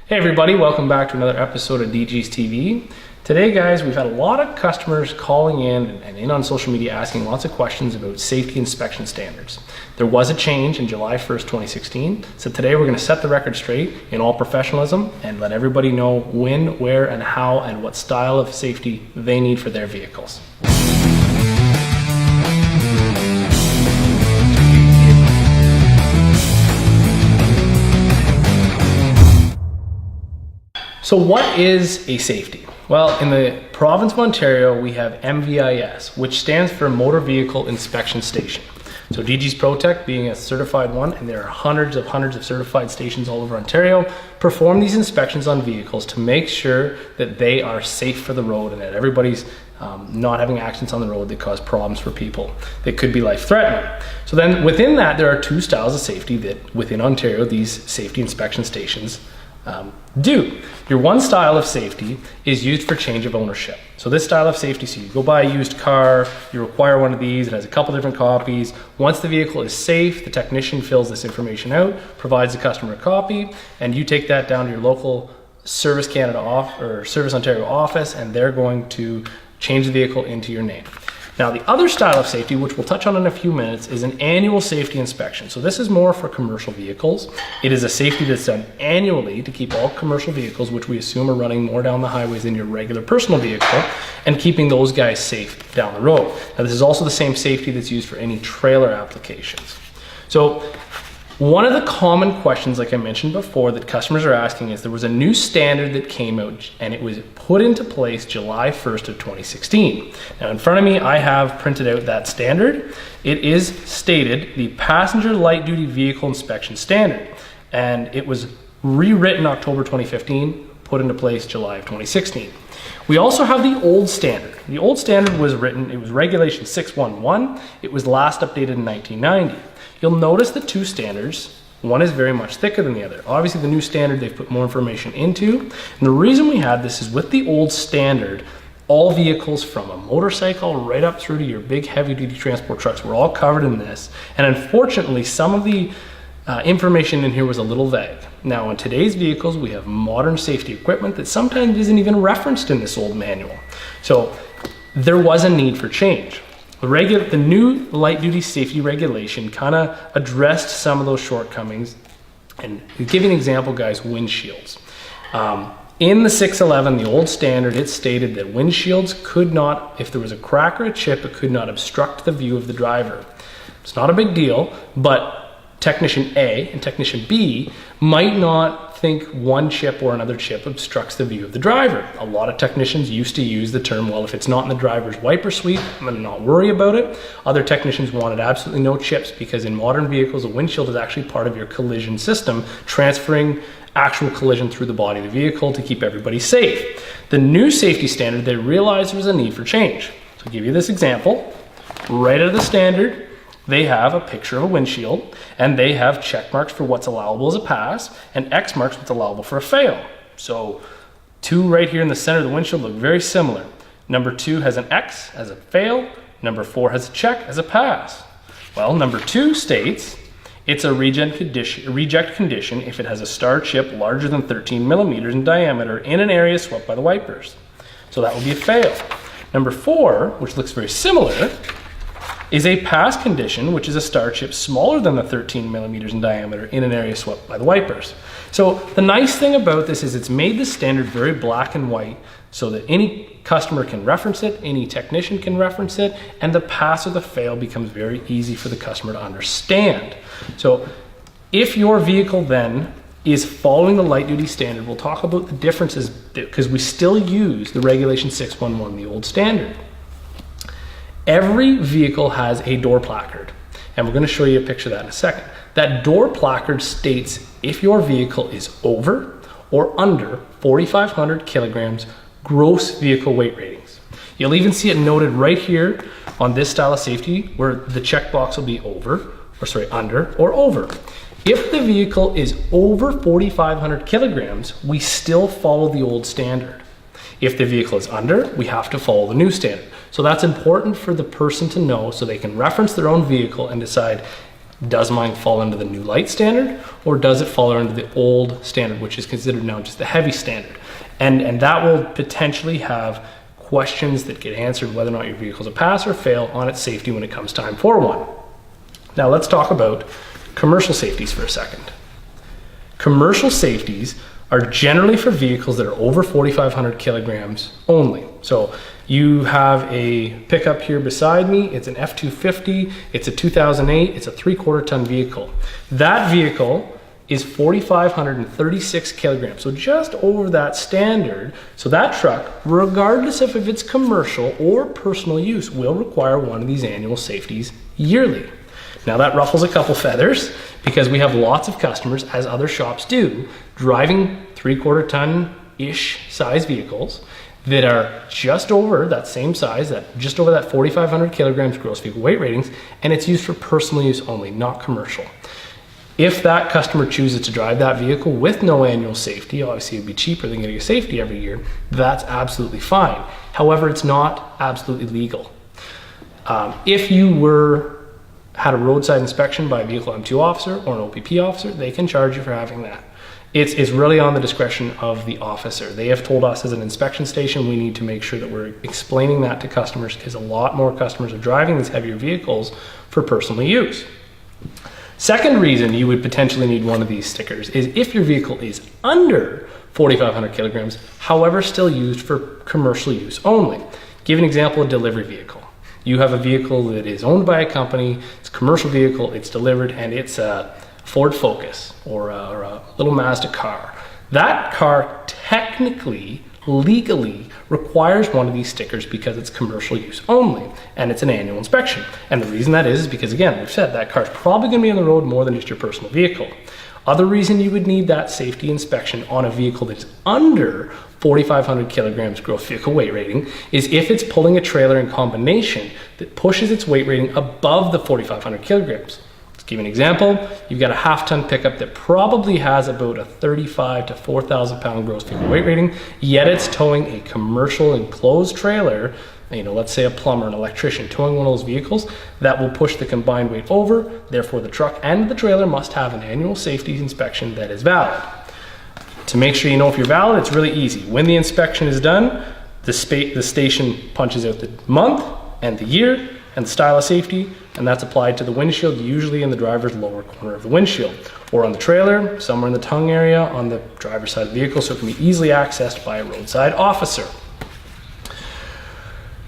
Hey everybody, welcome back to another episode of DG's TV. Today guys, we've had a lot of customers calling in and in on social media asking lots of questions about safety inspection standards. There was a change in July 1st, 2016, so today we're going to set the record straight in all professionalism and let everybody know when, where, and how, and what style of safety they need for their vehicles. So what is a safety? Well, in the province of Ontario, we have MVIS, which stands for Motor Vehicle Inspection Station. So DG's ProTech being a certified one, and there are hundreds of certified stations all over Ontario, perform these inspections on vehicles to make sure that they are safe for the road and that everybody's not having accidents on the road that cause problems for people that could be life-threatening. So then within that, there are two styles of safety that within Ontario, these safety inspection stations do. Your one style of safety is used for change of ownership. So this style of safety, so you go buy a used car, you require one of these, it has a couple different copies. Once the vehicle is safe, the technician fills this information out, provides the customer a copy, and you take that down to your local Service Canada or Service Ontario office, and they're going to change the vehicle into your name. Now, the other style of safety, which we'll touch on in a few minutes, is an annual safety inspection. So this is more for commercial vehicles. It is a safety that's done annually to keep all commercial vehicles, which we assume are running more down the highways than your regular personal vehicle, and keeping those guys safe down the road. Now, this is also the same safety that's used for any trailer applications. So one of the common questions, like I mentioned before, that customers are asking is there was a new standard that came out and it was put into place July 1st of 2016. Now in front of me, I have printed out that standard. It is stated the Passenger Light Duty Vehicle Inspection Standard, and it was rewritten October 2015, put into place July of 2016. We also have the old standard. The old standard was written, it was Regulation 611. It was last updated in 1990. You'll notice the two standards, one is very much thicker than the other. Obviously the new standard they've put more information into, and the reason we had this is with the old standard, all vehicles from a motorcycle right up through to your big heavy duty transport trucks were all covered in this, and unfortunately some of the information in here was a little vague. Now in today's vehicles we have modern safety equipment that sometimes isn't even referenced in this old manual. So there was a need for change. The new light duty safety regulation kind of addressed some of those shortcomings. And to give you an example, guys, windshields. In the 611, the old standard, it stated that windshields could not, if there was a crack or a chip, it could not obstruct the view of the driver. It's not a big deal, but Technician A and Technician B might not think one chip or another chip obstructs the view of the driver. A lot of technicians used to use the term, well, if it's not in the driver's wiper sweep, I'm going to not worry about it. Other technicians wanted absolutely no chips because in modern vehicles, a windshield is actually part of your collision system, transferring actual collision through the body of the vehicle to keep everybody safe. The new safety standard, they realized there was a need for change. So I'll give you this example. Right out of the standard, they have a picture of a windshield and they have check marks for what's allowable as a pass and X marks what's allowable for a fail. So two right here in the center of the windshield look very similar. Number 2 has an X as a fail. Number 4 has a check as a pass. Well, number 2 states it's a reject condition if it has a star chip larger than 13 millimeters in diameter in an area swept by the wipers. So that would be a fail. Number 4, which looks very similar, is a pass condition, which is a star chip smaller than the 13 millimeters in diameter in an area swept by the wipers. So the nice thing about this is it's made the standard very black and white so that any customer can reference it, any technician can reference it, and the pass or the fail becomes very easy for the customer to understand. So if your vehicle then is following the light duty standard, we'll talk about the differences because we still use the Regulation 611, the old standard. Every vehicle has a door placard, and we're going to show you a picture of that in a second. That door placard states if your vehicle is over or under 4,500 kilograms gross vehicle weight ratings. You'll even see it noted right here on this style of safety where the checkbox will be under or over. If the vehicle is over 4,500 kilograms, we still follow the old standard. If the vehicle is under, we have to follow the new standard. So that's important for the person to know so they can reference their own vehicle and decide, Does mine fall under the new light standard, or does it fall under the old standard, which is considered now just the heavy standard? And that will potentially have questions that get answered whether or not your vehicle is a pass or fail on its safety when it comes time for one. Now let's talk about commercial safeties for a second. Commercial safeties are generally for vehicles that are over 4,500 kilograms only. So you have a pickup here beside me. It's an F-250. It's a 2008. It's a 3/4 ton vehicle. That vehicle is 4,536 kilograms. So just over that standard. So that truck, regardless of if it's commercial or personal use, will require one of these annual safeties yearly. Now that ruffles a couple feathers because we have lots of customers, as other shops do, driving 3/4 ton-ish size vehicles that are just over that same size, just over that 4,500 kilograms gross vehicle weight ratings, and it's used for personal use only, not commercial. If that customer chooses to drive that vehicle with no annual safety, obviously it'd be cheaper than getting a safety every year, that's absolutely fine. However, it's not absolutely legal. If you had a roadside inspection by a vehicle M2 officer or an OPP officer, they can charge you for having that. It's really on the discretion of the officer. They have told us as an inspection station, we need to make sure that we're explaining that to customers because a lot more customers are driving these heavier vehicles for personal use. Second reason you would potentially need one of these stickers is if your vehicle is under 4,500 kilograms, however, still used for commercial use only. Give an example, a delivery vehicle. You have a vehicle that is owned by a company, it's a commercial vehicle, it's delivered, and it's a Ford Focus or a little Mazda car. That car technically, legally requires one of these stickers because it's commercial use only, and it's an annual inspection. And the reason that is because, again, we've said that car's probably gonna be on the road more than just your personal vehicle. Other reason you would need that safety inspection on a vehicle that's under 4,500 kilograms gross vehicle weight rating is if it's pulling a trailer in combination that pushes its weight rating above the 4,500 kilograms. Let's give you an example. You've got a half-ton pickup that probably has about a 35 to 4,000 pound gross vehicle weight rating, yet it's towing a commercial enclosed trailer, let's say a plumber, an electrician, towing one of those vehicles, that will push the combined weight over. Therefore, the truck and the trailer must have an annual safety inspection that is valid. To make sure you know if you're valid, it's really easy. When the inspection is done, the station punches out the month and the year and the style of safety, and that's applied to the windshield, usually in the driver's lower corner of the windshield, or on the trailer, somewhere in the tongue area on the driver's side of the vehicle, so it can be easily accessed by a roadside officer.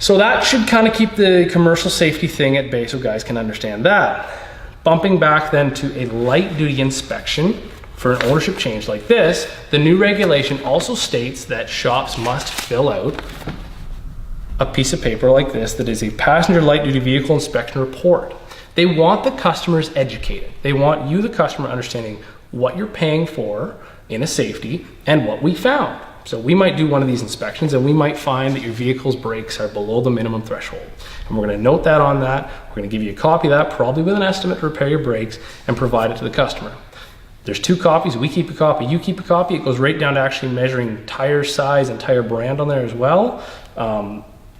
So that should kind of keep the commercial safety thing at bay so guys can understand that. Bumping back then to a light duty inspection for an ownership change like this, the new regulation also states that shops must fill out a piece of paper like this that is a passenger light duty vehicle inspection report. They want the customers educated. They want you, the customer, understanding what you're paying for in a safety and what we found. So we might do one of these inspections and we might find that your vehicle's brakes are below the minimum threshold. And we're gonna note that on that. We're gonna give you a copy of that, probably with an estimate to repair your brakes, and provide it to the customer. There's 2 copies, we keep a copy, you keep a copy. It goes right down to actually measuring tire size and tire brand on there as well.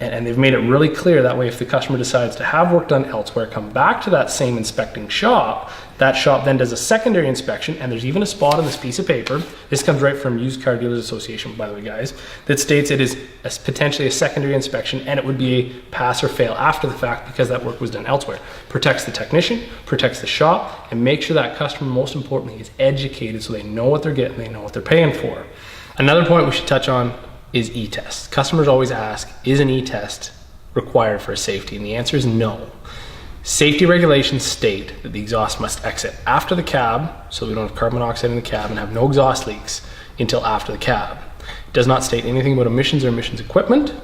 And they've made it really clear that way if the customer decides to have work done elsewhere, come back to that same inspecting shop, that shop then does a secondary inspection, and there's even a spot on this piece of paper, this comes right from Used Car Dealers Association, by the way, guys, that states it is potentially a secondary inspection and it would be a pass or fail after the fact because that work was done elsewhere. Protects the technician, protects the shop, and make sure that customer, most importantly, is educated so they know what they're getting, they know what they're paying for. Another point we should touch on is e-tests. Customers always ask, is an e-test required for a safety? And the answer is no. Safety regulations state that the exhaust must exit after the cab, so we don't have carbon monoxide in the cab and have no exhaust leaks until after the cab. It does not state anything about emissions or emissions equipment.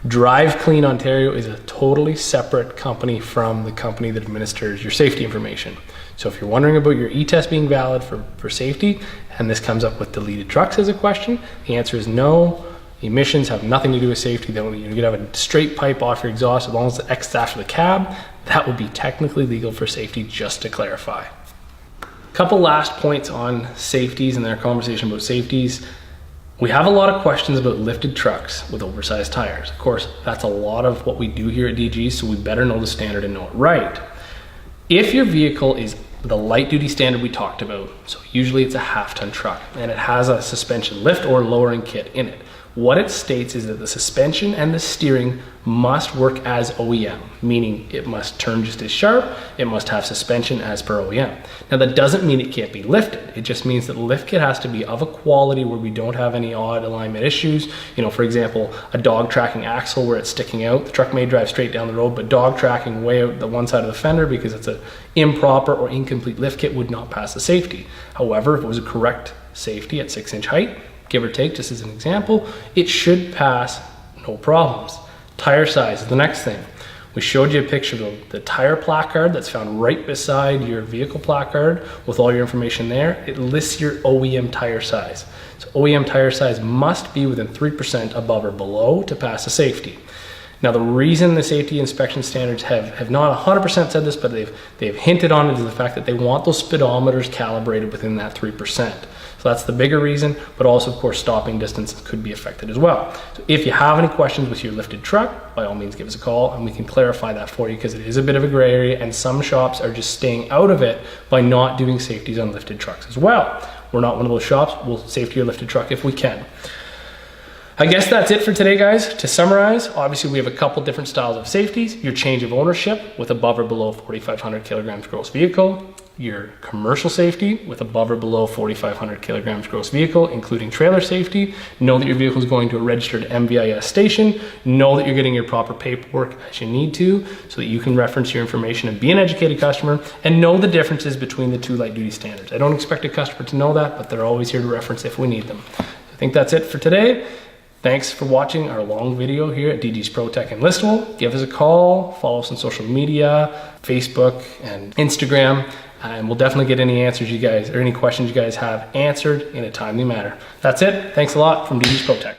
Drive Clean Ontario is a totally separate company from the company that administers your safety information. So if you're wondering about your e-test being valid for safety, and this comes up with deleted trucks as a question, the answer is no. Emissions have nothing to do with safety. You could have a straight pipe off your exhaust as long as it exits after the cab. That would be technically legal for safety, just to clarify. Couple last points on safeties and their conversation about safeties. We have a lot of questions about lifted trucks with oversized tires. Of course, that's a lot of what we do here at DG, so we better know the standard and know it right. If your vehicle is the light duty standard we talked about, so usually it's a half-ton truck and it has a suspension lift or lowering kit in it, what it states is that the suspension and the steering must work as OEM, meaning it must turn just as sharp, it must have suspension as per OEM. Now that doesn't mean it can't be lifted, it just means that the lift kit has to be of a quality where we don't have any odd alignment issues. You know, for example, a dog tracking axle where it's sticking out, the truck may drive straight down the road, but dog tracking way out the one side of the fender because it's an improper or incomplete lift kit would not pass the safety. However, if it was a correct safety at 6-inch height, give or take, just as an example, it should pass no problems. Tire size is the next thing. We showed you a picture of the tire placard that's found right beside your vehicle placard with all your information there. It lists your OEM tire size. So OEM tire size must be within 3% above or below to pass the safety. Now the reason the safety inspection standards have not 100% said this, but they've hinted on it, is the fact that they want those speedometers calibrated within that 3%. So that's the bigger reason, but also of course stopping distance could be affected as well. So if you have any questions with your lifted truck, by all means give us a call and we can clarify that for you, because it is a bit of a gray area and some shops are just staying out of it by not doing safeties on lifted trucks as well. We're not one of those shops, we'll safety your lifted truck if we can. I guess that's it for today, guys. To summarize, obviously we have a couple different styles of safeties. Your change of ownership with above or below 4,500 kilograms gross vehicle. Your commercial safety with above or below 4,500 kilograms gross vehicle, including trailer safety. Know that your vehicle is going to a registered MVIS station. Know that you're getting your proper paperwork as you need to so that you can reference your information and be an educated customer, and know the differences between the two light duty standards. I don't expect a customer to know that, but they're always here to reference if we need them. I think that's it for today. Thanks for watching our long video here at DG's ProTech in Listowel. Give us a call, follow us on social media, Facebook and Instagram, and we'll definitely get any answers you guys, or any questions you guys have answered in a timely manner. That's it. Thanks a lot from DG's ProTech.